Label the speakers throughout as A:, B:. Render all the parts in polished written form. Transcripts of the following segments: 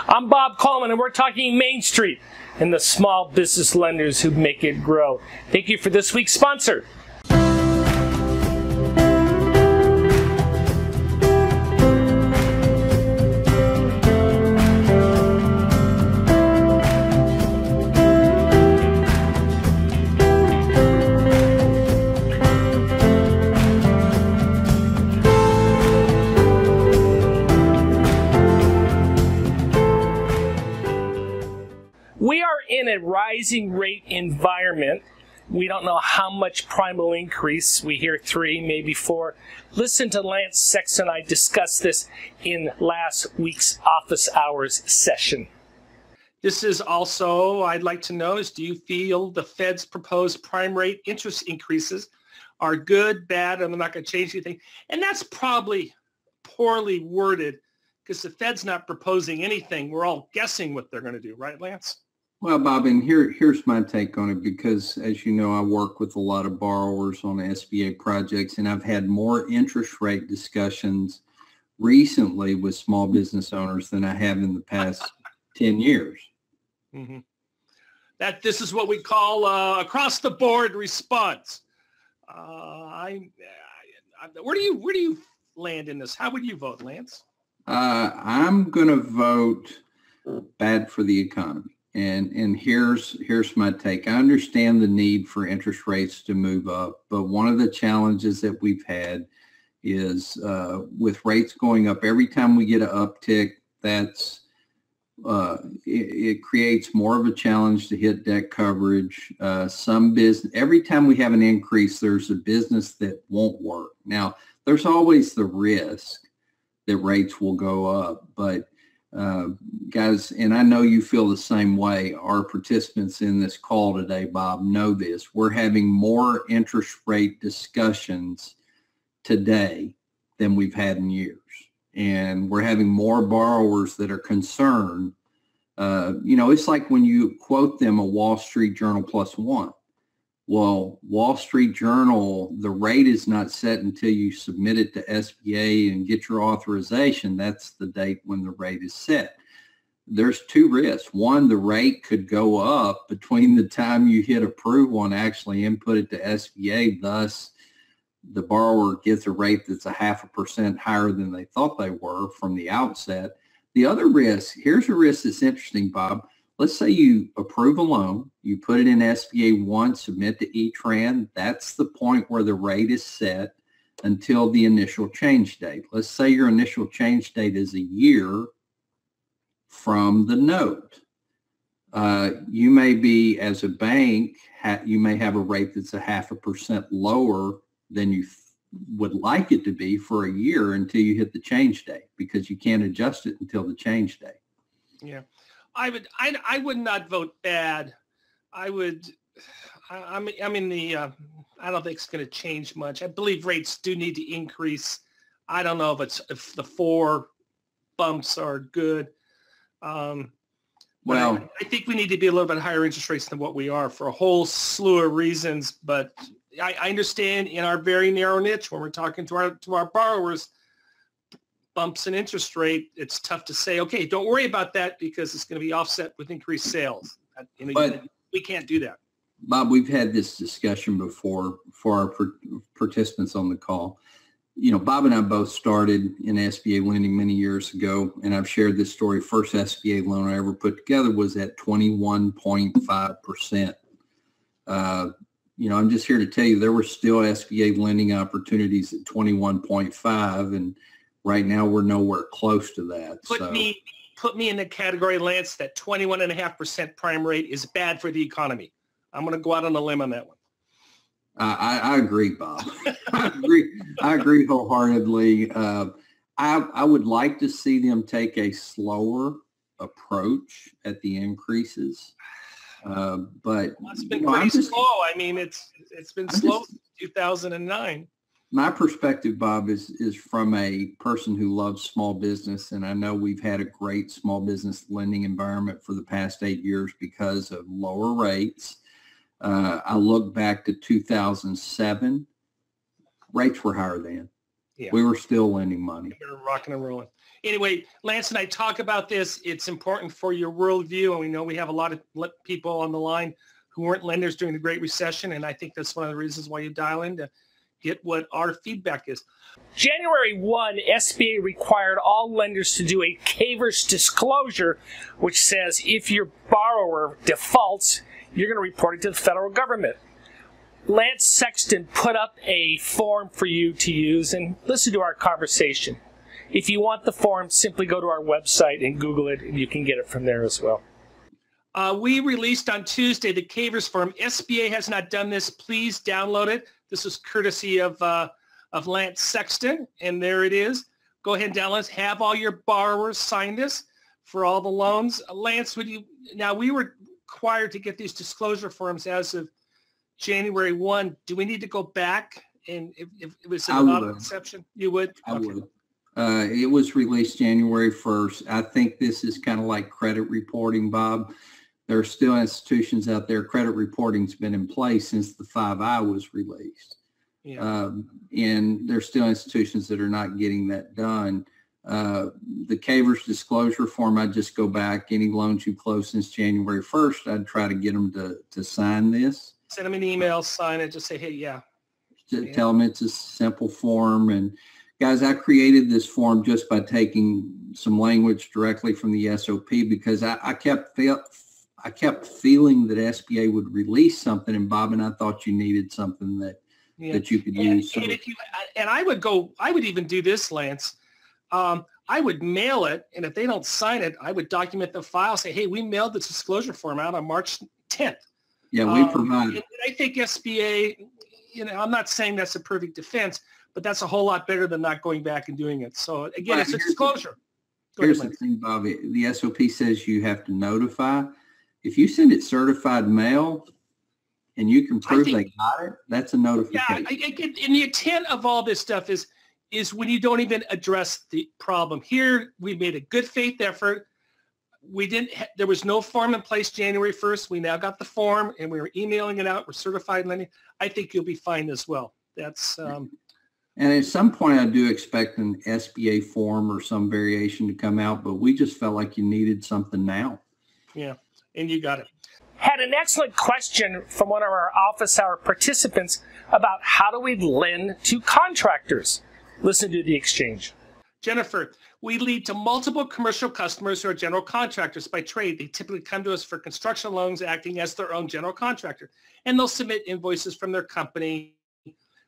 A: I'm Bob Coleman, and we're talking Main Street and the small business lenders who make it grow. Thank you for this week's sponsor. We are in a rising rate environment. We don't know how much prime will increase. We hear 3, maybe 4. Listen to Lance Sexton and I discuss this in last week's office hours session.
B: This is also, I'd like to know, is do you feel the Fed's proposed prime rate interest increases are good, bad, and they're not going to change anything? And that's probably poorly worded because the Fed's not proposing anything. We're all guessing what they're going to do, right, Lance?
C: Well, Bob, and here's my take on it, because as you know, I work with a lot of borrowers on SBA projects, and I've had more interest rate discussions recently with small business owners than I have in the past 10 years.
B: Mm-hmm. This is what we call across the board response. Where do you land in this? How would you vote, Lance?
C: I'm going to vote bad for the economy. And here's my take. I understand the need for interest rates to move up, but one of the challenges that we've had is with rates going up, every time we get an uptick, it creates more of a challenge to hit debt coverage. Every time we have an increase, there's a business that won't work. Now, there's always the risk that rates will go up, but guys, and I know you feel the same way. Our participants in this call today, Bob, know this. We're having more interest rate discussions today than we've had in years. And we're having more borrowers that are concerned. It's like when you quote them a Wall Street Journal +1. Well, Wall Street Journal, the rate is not set until you submit it to SBA and get your authorization. That's the date when the rate is set. There's 2 risks. One, the rate could go up between the time you hit approval and actually input it to SBA. Thus, the borrower gets a rate that's 0.5% higher than they thought they were from the outset. The other risk, here's a risk that's interesting, Bob. Let's say you approve a loan, you put it in SBA 1, submit to E-Tran. That's the point where the rate is set until the initial change date. Let's say your initial change date is a year from the note. You may be, as a bank, you may have a rate that's 0.5% lower than you would like it to be for a year until you hit the change date, because you can't adjust it until the change date.
B: Yeah. I would not vote bad. I don't think it's going to change much. I believe rates do need to increase. I don't know if the 4 bumps are good. I think we need to be a little bit higher interest rates than what we are for a whole slew of reasons. But I understand in our very narrow niche, when we're talking to our borrowers, bumps in interest rate, it's tough to say, okay, don't worry about that because it's going to be offset with increased sales. But we can't do that.
C: Bob, we've had this discussion before for our participants on the call. Bob and I both started in SBA lending many years ago, and I've shared this story. First SBA loan I ever put together was at 21.5%. I'm just here to tell you there were still SBA lending opportunities at 21.5, and right now we're nowhere close to that.
B: Put me in the category, Lance, that 21.5% prime rate is bad for the economy. I'm going to go out on a limb on that one.
C: I agree, Bob. I agree wholeheartedly. I would like to see them take a slower approach at the increases. But
B: it's been pretty slow. I mean, it's been slow since 2009.
C: My perspective, Bob, is from a person who loves small business, and I know we've had a great small business lending environment for the past 8 years because of lower rates. I look back to 2007, rates were higher then.
B: Yeah.
C: We were still lending money.
B: We were rocking and rolling. Anyway, Lance and I talk about this. It's important for your worldview, and we know we have a lot of people on the line who weren't lenders during the Great Recession, and I think that's one of the reasons why you dial in to get what our feedback is.
A: January 1, SBA required all lenders to do a CAIVRS disclosure, which says if your borrower defaults, you're going to report it to the federal government. Lance Sexton put up a form for you to use, and listen to our conversation. If you want the form, simply go to our website and Google it, and you can get it from there as well.
B: We released on Tuesday the CAIVRS form. SBA has not done this. Please download it. This is courtesy of Lance Sexton, and there it is. Go ahead and download it. Have all your borrowers sign this for all the loans. Lance, now we were required to get these disclosure forms as of January 1. Do we need to go back? And if it was an auto exception, you would?
C: I would. It was released January 1st. I think this is kind of like credit reporting, Bob. There are still institutions out there. Credit reporting's been in place since the 5I was released.
B: Yeah.
C: And there's still institutions that are not getting that done. The CAIVRS disclosure form, I'd just go back. Any loans you closed since January 1st, I'd try to get them to sign this.
B: Send them an email, sign it, just say, hey, yeah.
C: Tell them it's a simple form. And guys, I created this form just by taking some language directly from the SOP because I kept feeling that SBA would release something, and Bob and I thought you needed something that you could use.
B: And I would even do this, Lance. I would mail it, and if they don't sign it, I would document the file, say, hey, we mailed the disclosure form out on March 10th.
C: Yeah, we provide.
B: And I think SBA, I'm not saying that's a perfect defense, but that's a whole lot better than not going back and doing it. So again, it's a disclosure.
C: Here's the thing, Bobby. The SOP says you have to notify. If you send it certified mail and you can prove they got it, that's a notification.
B: Yeah, and the intent of all this stuff is when you don't even address the problem. Here, we made a good faith effort. There was no form in place January 1st. We now got the form, and we were emailing it out. We're certified lending. I think you'll be fine as well. That's.
C: And at some point, I do expect an SBA form or some variation to come out, but we just felt like you needed something now.
B: Yeah, and you got it.
A: Had an excellent question from one of our office hour participants about how do we lend to contractors. Listen to the exchange.
B: Jennifer, we lead to multiple commercial customers who are general contractors by trade. They typically come to us for construction loans acting as their own general contractor, and they'll submit invoices from their company,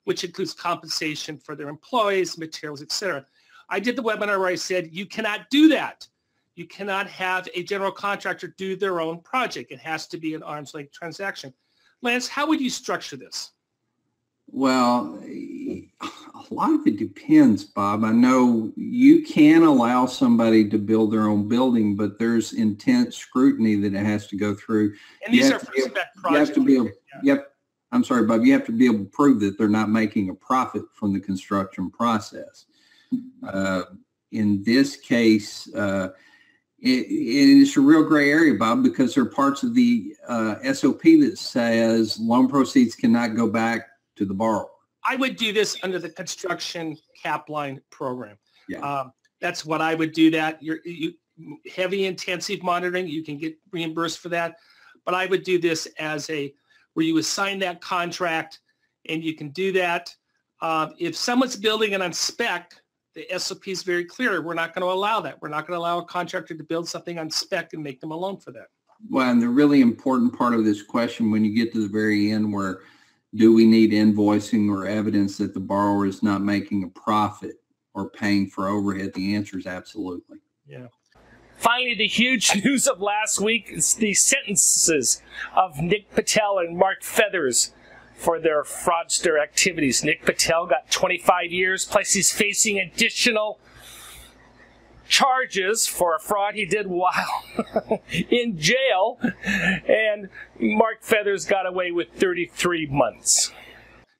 B: which includes compensation for their employees, materials, etc. I did the webinar where I said, you cannot do that. You cannot have a general contractor do their own project. It has to be an arm's length transaction. Lance, how would you structure this?
C: Well, a lot of it depends, Bob. I know you can allow somebody to build their own building, but there's intense scrutiny that it has to go through.
B: And these are for spec projects.
C: You have to be able, I'm sorry, Bob, you have to be able to prove that they're not making a profit from the construction process. In this case, it's a real gray area, Bob, because there are parts of the SOP that says loan proceeds cannot go back to the borrower.
B: I would do this under the construction cap line program.
C: Yeah.
B: That's what I would do that. You heavy intensive monitoring, you can get reimbursed for that. But I would do this as where you assign that contract, and you can do that. If someone's building it on spec, the SOP is very clear. We're not going to allow that. We're not going to allow a contractor to build something on spec and make them a loan for that.
C: Well, and the really important part of this question, when you get to the very end where do we need invoicing or evidence that the borrower is not making a profit or paying for overhead, the answer is absolutely.
B: Yeah.
A: Finally, the huge news of last week is the sentences of Nik Patel and Mark Feathers for their fraudster activities. Nik Patel got 25 years, plus he's facing additional charges for a fraud he did while in jail, and Mark Feathers got away with 33 months.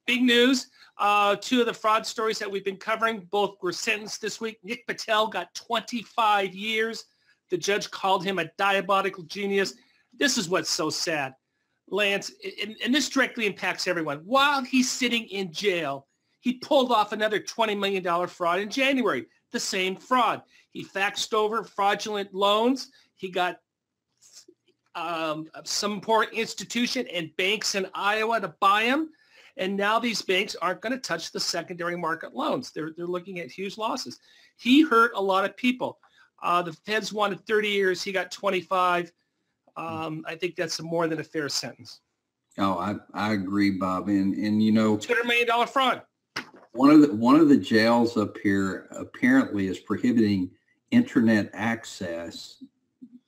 B: Big news. Two of the fraud stories that we've been covering, both were sentenced this week. Nik Patel got 25 years. The judge called him a diabolical genius. This is what's so sad, Lance, and this directly impacts everyone. While he's sitting in jail, He pulled off another $20 million fraud in January, the same fraud. He faxed over fraudulent loans. He got some poor institution and banks in Iowa to buy them. And now these banks aren't going to touch the secondary market loans. They're looking at huge losses. He hurt a lot of people. The feds wanted 30 years. He got 25. I think that's more than a fair sentence.
C: Oh, I agree, Bob. And you know,
B: $200 million fraud.
C: One of the jails up here apparently is prohibiting internet access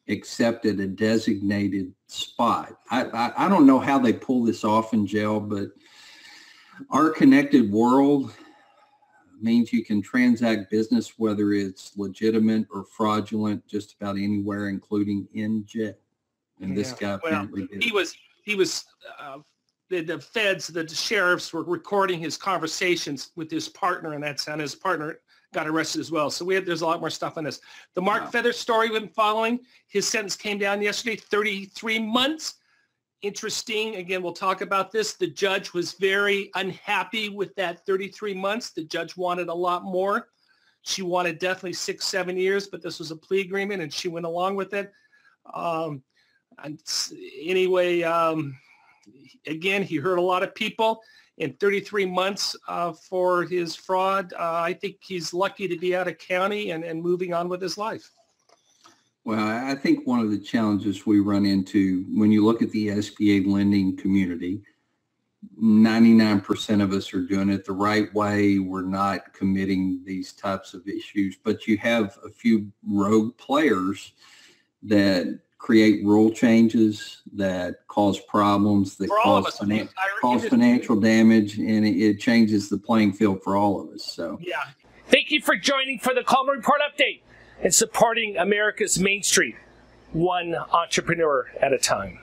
C: except at a designated spot. I don't know how they pull this off in jail, but our connected world means you can transact business, whether it's legitimate or fraudulent, just about anywhere, including in jail. And this guy apparently did. The feds, the sheriffs were recording his conversations with his partner, and that's how his partner got arrested as well. So there's a lot more stuff on this. The Mark Feather story we've been following, his sentence came down yesterday, 33 months. Interesting. Again, we'll talk about this. The judge was very unhappy with that 33 months. The judge wanted a lot more. She wanted definitely 6-7 years, but this was a plea agreement, and she went along with it. Anyway, again, he hurt a lot of people in 33 months for his fraud. I think he's lucky to be out of county and moving on with his life. Well, I think one of the challenges we run into when you look at the SBA lending community, 99% of us are doing it the right way. We're not committing these types of issues, but you have a few rogue players that create rule changes that cause problems, that cause financial damage, and it changes the playing field for all of us. So,
A: yeah. Thank you for joining for the Coleman Report Update and supporting America's Main Street, one entrepreneur at a time.